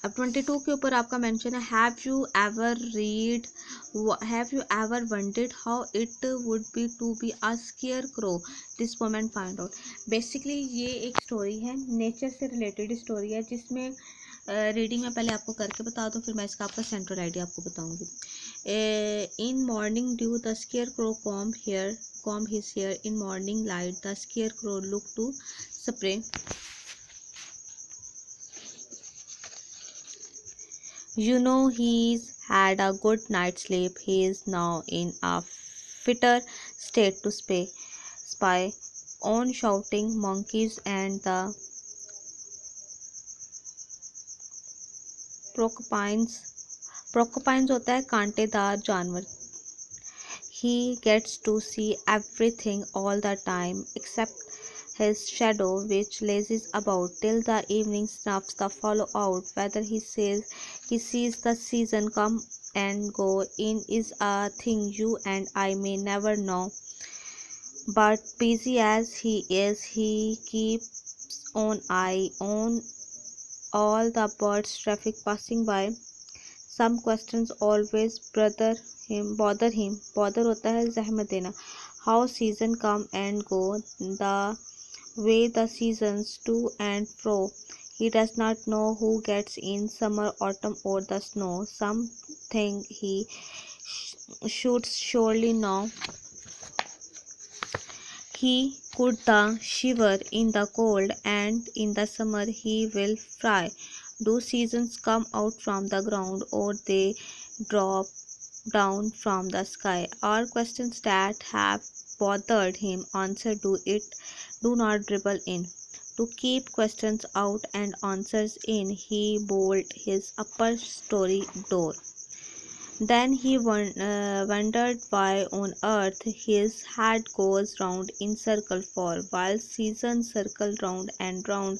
अब 22 के ऊपर आपका मेंशन है, have you ever wondered how it would be to be a scarecrow, this moment find out. Basically ये एक स्टोरी है, नेचर से रिलेटेड स्टोरी है, जिसमें रीडिंग में पहले आपको करके बता दूँ, फिर मैं इसका आपका सेंट्रल आइडिया आपको बताऊंगी। In morning due the square crow comb his hair, in morning light the scarecrow looked to spray. You know he's had a good night's sleep. He is now in a fitter state to spy on shouting monkeys and the porcupines. Porcupines होता है कांटेदार जानवर. He gets to see everything all the time except his shadow, which lazes about till the evening snuffs the follow out. Whether he sees the season come and go in is a thing you and I may never know. But busy as he is, he keeps an eye on all the birds traffic passing by. Some questions always bother him. Bother होता है जहमत देना. How season come and go, the way the seasons to and fro. He does not know who gets in summer, autumn, or the snow. Something he should surely know. He could the shiver in the cold, and in the summer he will fry. Do seasons come out from the ground, or they drop down from the sky? All questions that have bothered him. Answer do not dribble in. To keep questions out and answers in, he bolted his upper story door. Then he wondered why on earth his head goes round in circle for, while seasons circle round and round